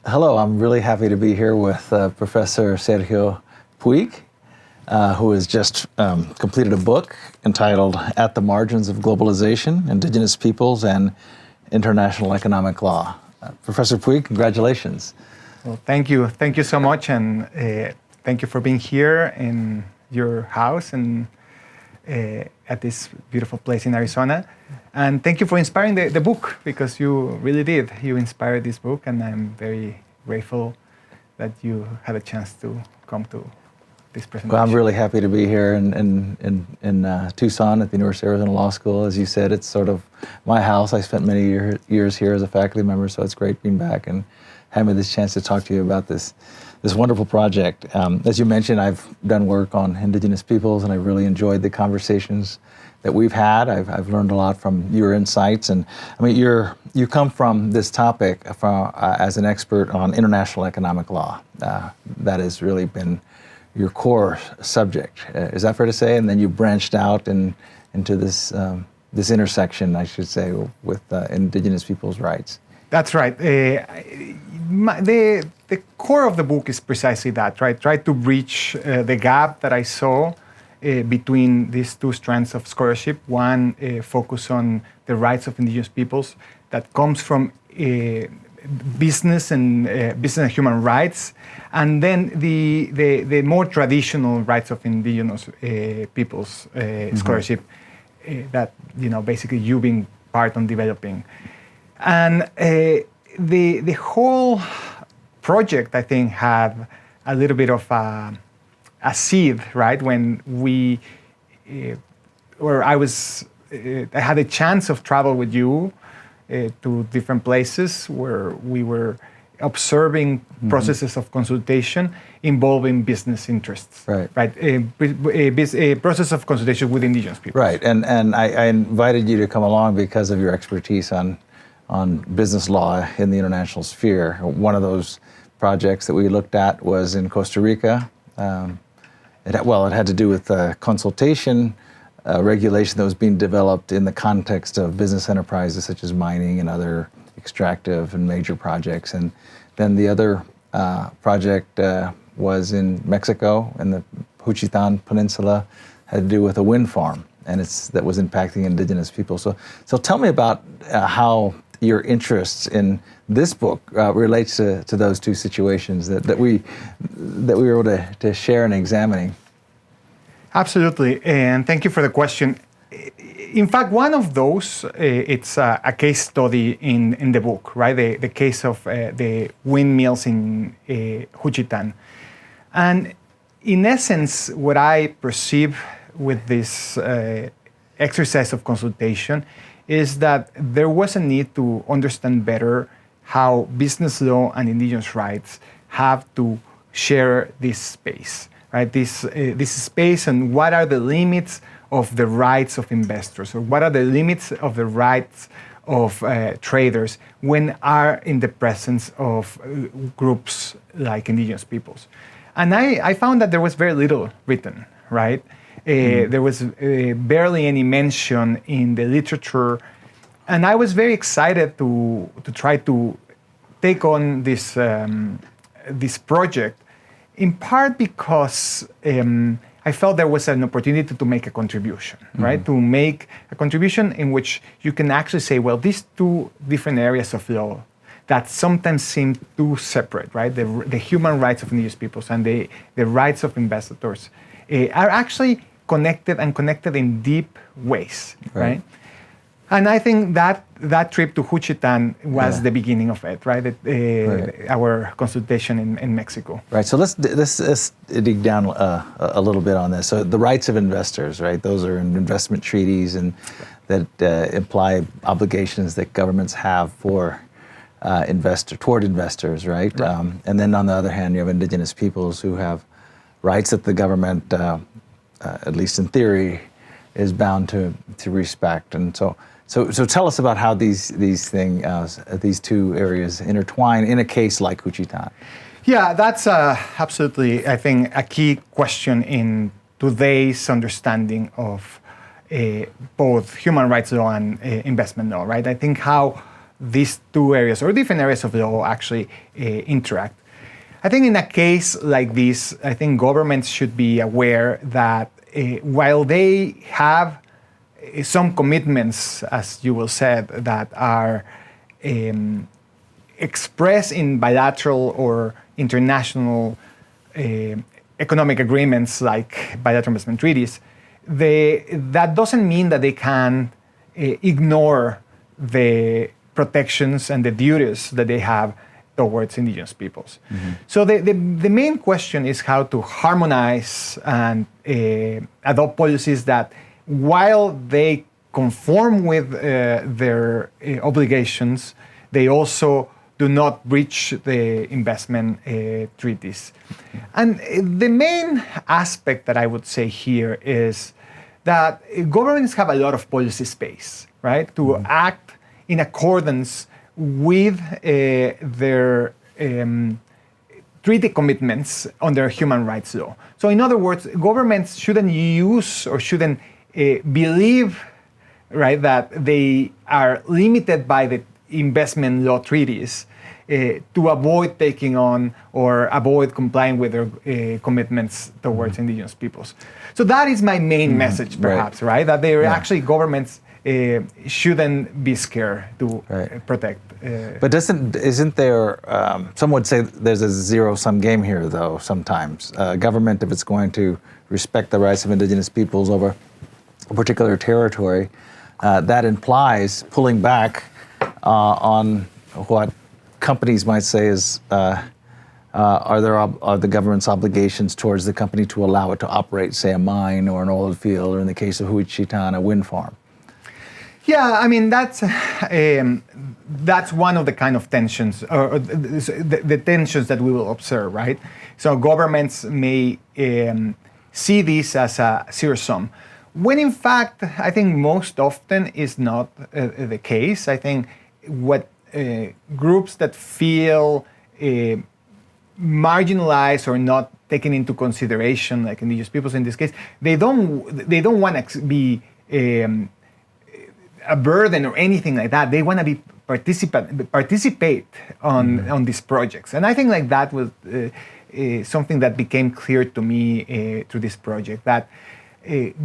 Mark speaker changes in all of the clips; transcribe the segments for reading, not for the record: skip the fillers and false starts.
Speaker 1: Hello, I'm really happy to be here with Professor Sergio Puig, who has just completed a book entitled At the Margins of Globalization, Indigenous Peoples and International Economic Law. Professor Puig, congratulations.
Speaker 2: Well, thank you. Thank you so much, and thank you for being here in your house and at this beautiful place in Arizona. And thank you for inspiring the book, because you really did. You inspired this book, and I'm very grateful that you had a chance to come to this presentation.
Speaker 1: Well, I'm really happy to be here in Tucson at the University of Arizona Law School. As you said, it's sort of my house. I spent many years here as a faculty member, so it's great being back and having this chance to talk to you about this wonderful project. As you mentioned, I've done work on Indigenous peoples, and I really enjoyed the conversations that we've had. I've learned a lot from your insights, and I mean, you come from this topic as an expert on international economic law. That has really been your core subject. Is that fair to say? And then you branched out into this intersection, I should say, with Indigenous peoples' rights.
Speaker 2: That's right. The core of the book is precisely that, right? Try to bridge the gap that I saw between these two strands of scholarship. One focus on the rights of Indigenous peoples that comes from business and human rights, and then the more traditional rights of Indigenous peoples scholarship that basically you've been part on developing. And the whole project, I think, had a little bit of a seed, right? When I had a chance of travel with you to different places where we were observing processes of consultation involving business interests, right? A process of consultation with Indigenous people.
Speaker 1: Right, and I invited you to come along because of your expertise on business law in the international sphere. One of those projects that we looked at was in Costa Rica. It had to do with consultation regulation that was being developed in the context of business enterprises such as mining and other extractive and major projects. And then the other project was in Mexico, in the Juchitán Peninsula, had to do with a wind farm, and that was impacting Indigenous people. So tell me about how your interests in this book relates to those two situations that we were able to share in examining.
Speaker 2: Absolutely, and thank you for the question. In fact, one of those, it's a case study in the book, right? The case of the windmills in Juchitán. And in essence, what I perceive with this exercise of consultation is that there was a need to understand better how business law and indigenous rights have to share this space, right? This space, and what are the limits of the rights of investors, or what are the limits of the rights of traders when are in the presence of groups like Indigenous peoples. And I found that there was very little written, right? There was barely any mention in the literature, and I was very excited to try to take on this project, in part because I felt there was an opportunity to make a contribution, right? To make a contribution in which you can actually say, well, these two different areas of law that sometimes seem too separate, right? The human rights of Indigenous peoples and the rights of investors are actually connected in deep ways, right? And I think that trip to Juchitán was the beginning of it, right? Our consultation in Mexico.
Speaker 1: Right. So let's dig down a little bit on this. So the rights of investors, right? Those are in investment treaties, and that imply obligations that governments have for toward investors, right? And then on the other hand, you have Indigenous peoples who have rights that the government, at least in theory, is bound to respect. And so tell us about how these two areas intertwine in a case like Juchitán.
Speaker 2: Yeah, that's absolutely, I think, a key question in today's understanding of both human rights law and investment law, right? I think how these two areas or different areas of the law actually interact. I think in a case like this, I think governments should be aware that while they have some commitments, as you will said, that are expressed in bilateral or international economic agreements like bilateral investment treaties, that doesn't mean that they can ignore the protections and the duties that they have towards indigenous peoples. Mm-hmm. So the main question is how to harmonize and adopt policies that, while they conform with their obligations, they also do not breach the investment treaties. And the main aspect that I would say here is that governments have a lot of policy space, right, to act in accordance with their treaty commitments under human rights law. So in other words, governments shouldn't use or shouldn't believe, right, that they are limited by the investment law treaties to avoid taking on or avoid complying with their commitments towards indigenous peoples. So that is my main message, perhaps, right? That they're actually governments shouldn't be scared to protect.
Speaker 1: But isn't there, some would say there's a zero-sum game here, though, sometimes. Government, if it's going to respect the rights of indigenous peoples over a particular territory, that implies pulling back on what companies might say is, are the government's obligations towards the company to allow it to operate, say, a mine or an oil field, or in the case of Huichitan, a wind farm?
Speaker 2: Yeah, I mean, that's one of the kind of tensions, or the tensions that we will observe, right? So governments may see this as a zero-sum, when in fact, I think most often is not the case. I think what groups that feel marginalized or not taken into consideration, like indigenous peoples in this case, they don't want to be a burden or anything like that. They want to be participate on these projects, and I think like that was something that became clear to me through this project, that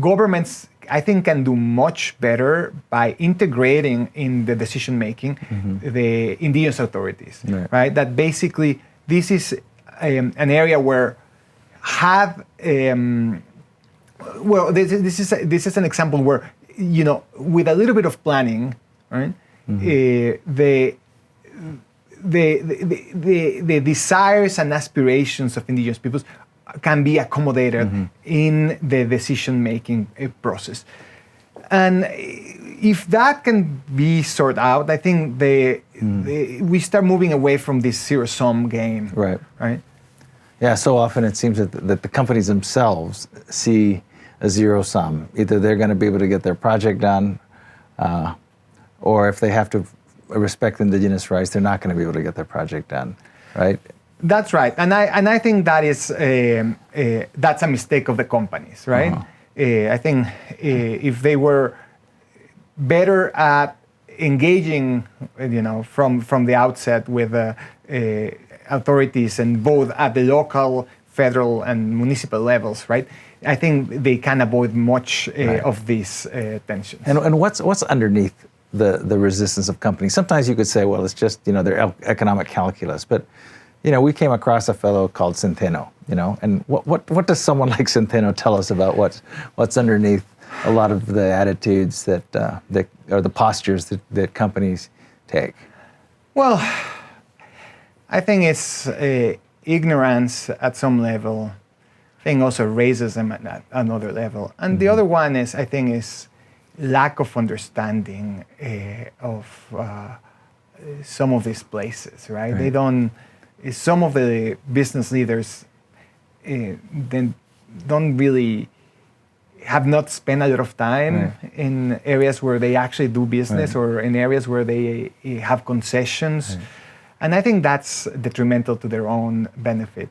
Speaker 2: governments, I think, can do much better by integrating in the decision making the indigenous authorities, right? That basically this is an area where this is an example where, you know, with a little bit of planning, right, the desires and aspirations of indigenous peoples can be accommodated in the decision-making process. And if that can be sorted out, I think we start moving away from this zero-sum game. Right.
Speaker 1: Yeah, so often it seems that the companies themselves see a zero-sum. Either they're going to be able to get their project done, or if they have to respect indigenous rights, they're not going to be able to get their project done, right?
Speaker 2: That's right, and I think that is that's a mistake of the companies, right? I think if they were better at engaging, you know, from the outset with authorities, and both at the local, federal, and municipal levels, right? I think they can avoid much of these tensions.
Speaker 1: And what's underneath the resistance of companies? Sometimes you could say, well, it's just, you know, their economic calculus, but you know, we came across a fellow called Centeno, you know, and what does someone like Centeno tell us about what's underneath a lot of the attitudes that or the postures that companies take?
Speaker 2: Well, I think it's ignorance at some level. I think also racism at another level, and the other one is, I think, is lack of understanding of some of these places, right? They don't. Some of the business leaders then don't really have not spent a lot of time in areas where they actually do business, or in areas where they have concessions, and I think that's detrimental to their own benefit.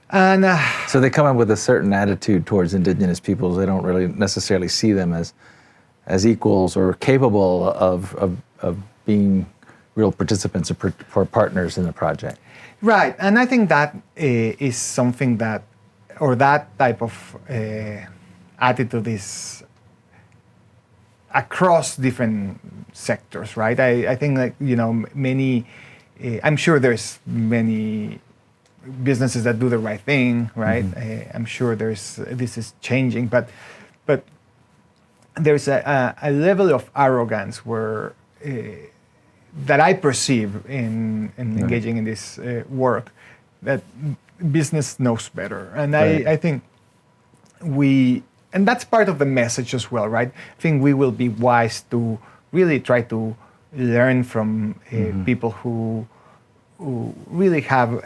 Speaker 2: And
Speaker 1: so they come in with a certain attitude towards indigenous peoples. They don't really necessarily see them as equals or capable of being real participants or partners in the project.
Speaker 2: Right, and I think that is something that, or that type of attitude is across different sectors, right? I think many, I'm sure there's many businesses that do the right thing, right? I'm sure this is changing, but there's a level of arrogance where that I perceive in engaging in this work, that business knows better, and I think and that's part of the message as well, right? I think we will be wise to really try to learn from people who really have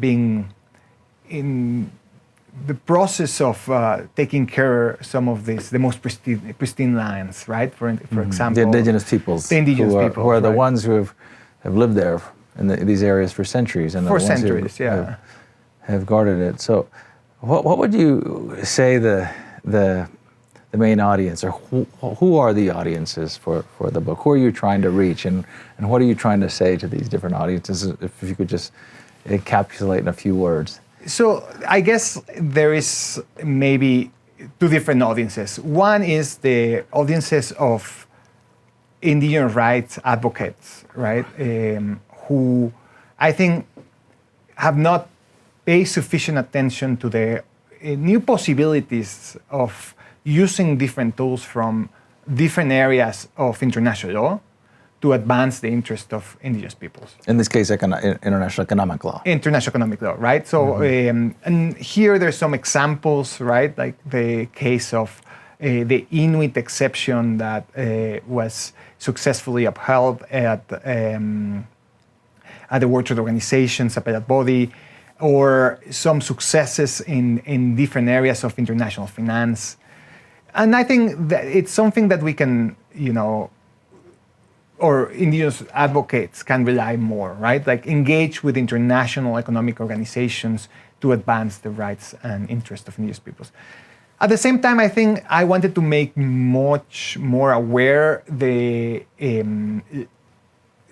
Speaker 2: been in the process of taking care of some of the most pristine lands, right? For example,
Speaker 1: the indigenous peoples, who are the ones who have lived there in these areas for centuries, and
Speaker 2: for centuries,
Speaker 1: have guarded it. So, what would you say the main audience, or who are the audiences for the book? Who are you trying to reach, and what are you trying to say to these different audiences? If you could just encapsulate in a few words.
Speaker 2: So I guess there is maybe two different audiences. One is the audiences of indigenous rights advocates, right? Who I think have not paid sufficient attention to the new possibilities of using different tools from different areas of international law to advance the interest of indigenous peoples.
Speaker 1: In this case, international economic law.
Speaker 2: International economic law, right? So, and here there's some examples, right? Like the case of the Inuit exception that was successfully upheld at the World Trade Organization's appellate body, or some successes in different areas of international finance. And I think that it's something that we can, or indigenous advocates can rely more, right? Like engage with international economic organizations to advance the rights and interests of indigenous peoples. At the same time, I think I wanted to make much more aware the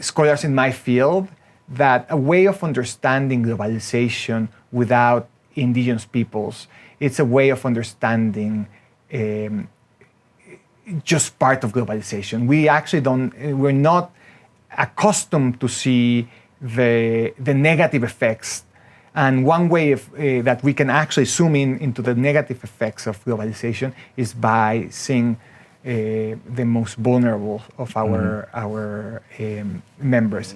Speaker 2: scholars in my field that a way of understanding globalization without indigenous peoples, it's a way of understanding just part of globalization. We're not accustomed to see the negative effects. And one way that we can actually zoom into the negative effects of globalization is by seeing the most vulnerable of our members.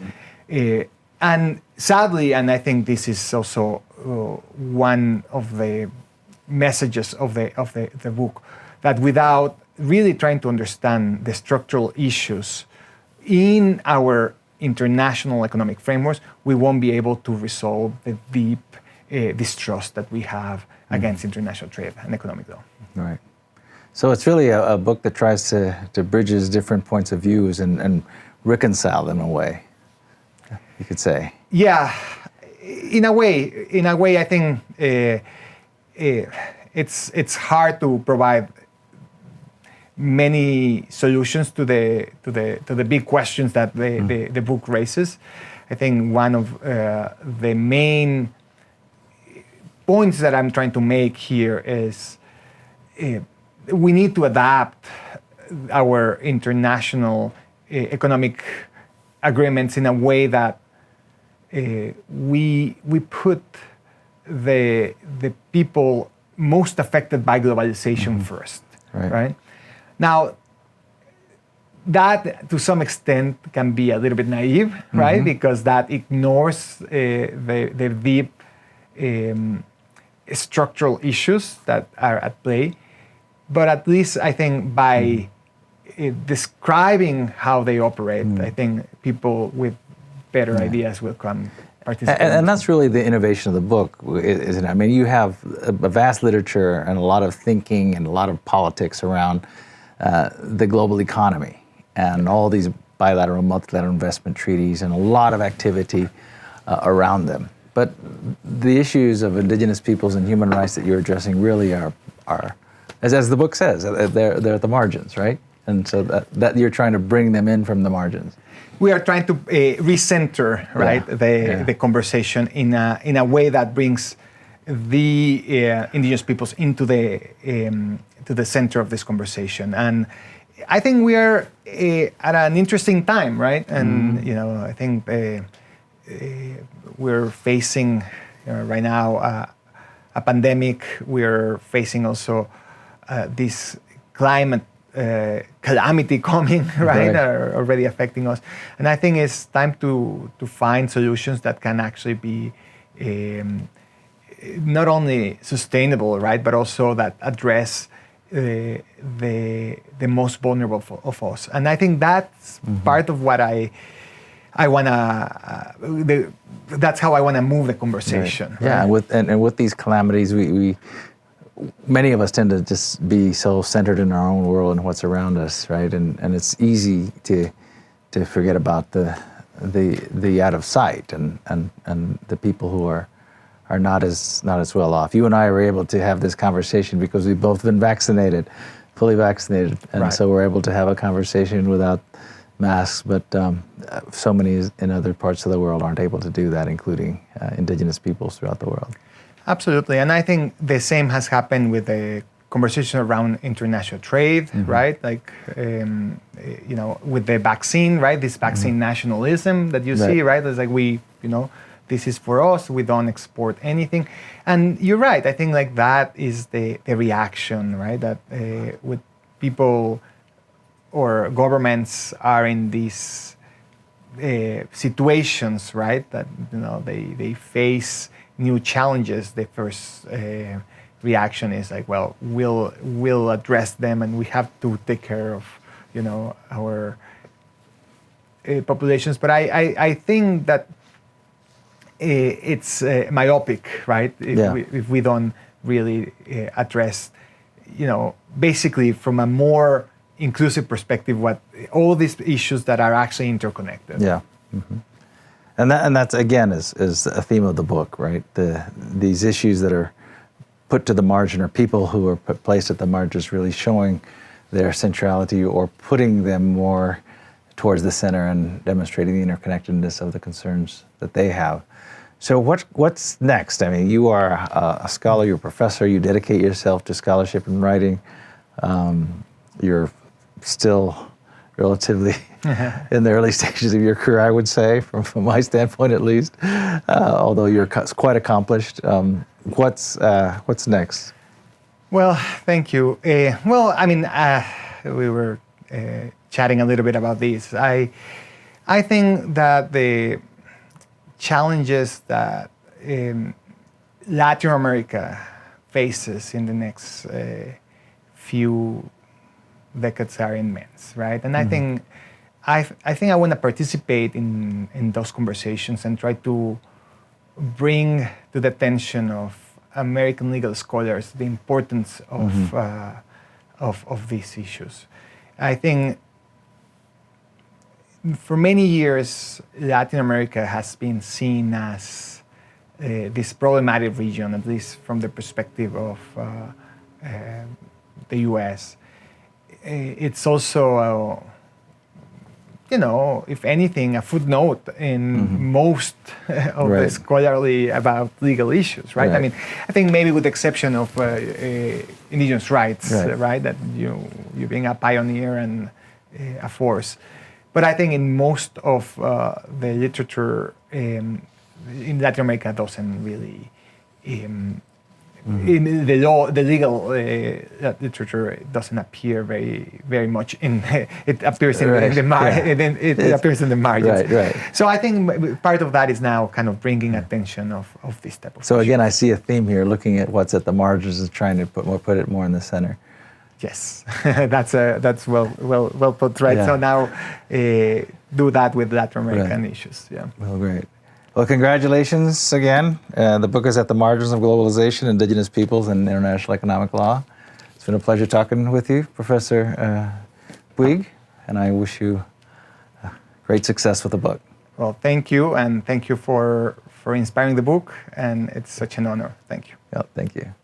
Speaker 2: And sadly, and I think this is also one of the messages of the book, that without really trying to understand the structural issues in our international economic frameworks, we won't be able to resolve the deep distrust that we have against international trade and economic law.
Speaker 1: Right. So it's really a book that tries to bridges different points of views and reconcile them in a way, you could say.
Speaker 2: Yeah, in a way, I think it's hard to provide many solutions to the big questions that the book raises. I think one of the main points that I'm trying to make here is we need to adapt our international economic agreements in a way that we put the people most affected by globalization first, right? Now, that to some extent can be a little bit naive, right? Because that ignores the deep structural issues that are at play. But at least I think by describing how they operate, I think people with better ideas will come participate.
Speaker 1: And that's really the innovation of the book, isn't it? I mean, you have a vast literature and a lot of thinking and a lot of politics around the global economy and all these bilateral, multilateral investment treaties and a lot of activity around them. But the issues of indigenous peoples and human rights that you're addressing really are as the book says, they're at the margins, right? And so that you're trying to bring them in from the margins.
Speaker 2: We are trying to recenter, right, the conversation in a way that brings the indigenous peoples into the center of this conversation. And I think we are at an interesting time, right? And I think we're facing right now a pandemic. We're facing also this climate calamity coming, right? Are already affecting us. And I think it's time to find solutions that can actually be not only sustainable, right, but also that address the most vulnerable of us. And I think that's part of what I wanna. That's how I wanna move the conversation.
Speaker 1: Right. Yeah,
Speaker 2: right?
Speaker 1: and with these calamities, we many of us tend to just be so centered in our own world and what's around us, right? And it's easy to forget about the out of sight and the people who are not as well off. You and I were able to have this conversation because we've both been vaccinated, fully vaccinated, and so we're able to have a conversation without masks. But so many in other parts of the world aren't able to do that, including indigenous peoples throughout the world.
Speaker 2: Absolutely, and I think the same has happened with the conversation around international trade, right? Like, with the vaccine, right? This vaccine nationalism that you see, right? It's like this is for us. We don't export anything, and you're right. I think like that is the reaction, right? That with people or governments are in these situations, right? That they face new challenges. The first reaction is like, well, we'll address them, and we have to take care of our populations. But I think that it's myopic, right? If we don't really address, basically from a more inclusive perspective, what all these issues that are actually interconnected.
Speaker 1: Yeah. And that's again is a theme of the book, right? These issues that are put to the margin, or people who are placed at the margins, really showing their centrality or putting them more towards the center and demonstrating the interconnectedness of the concerns that they have. So what's next? I mean, you are a scholar, you're a professor, you dedicate yourself to scholarship and writing. You're still relatively in the early stages of your career, I would say, from my standpoint at least, although you're quite accomplished. What's next?
Speaker 2: Well, thank you. We were chatting a little bit about this. I think that the challenges that Latin America faces in the next few decades are immense, right? And I think I want to participate in those conversations and try to bring to the attention of American legal scholars the importance of these issues. I think for many years, Latin America has been seen as this problematic region, at least from the perspective of the U.S. It's also, if anything, a footnote in most of the scholarly about legal issues, right? I mean, I think maybe with the exception of indigenous rights, right? That you being a pioneer and a force. But I think in most of the literature in Latin America doesn't really, in the law, the legal literature doesn't appear very much in. It appears in the appears in the margins. Right. So I think part of that is now kind of bringing attention of this type of.
Speaker 1: So
Speaker 2: issues.
Speaker 1: Again, I see a theme here, looking at what's at the margins and trying to put it more in the center.
Speaker 2: Yes, that's well put, right? Yeah. So now do that with Latin American issues. Yeah.
Speaker 1: Well, great. Well, congratulations again. The book is At the Margins of Globalization, Indigenous Peoples and International Economic Law. It's been a pleasure talking with you, Professor Puig, and I wish you great success with the book.
Speaker 2: Well, thank you, and thank you for inspiring the book, and it's such an honor. Thank you.
Speaker 1: Yeah, thank you.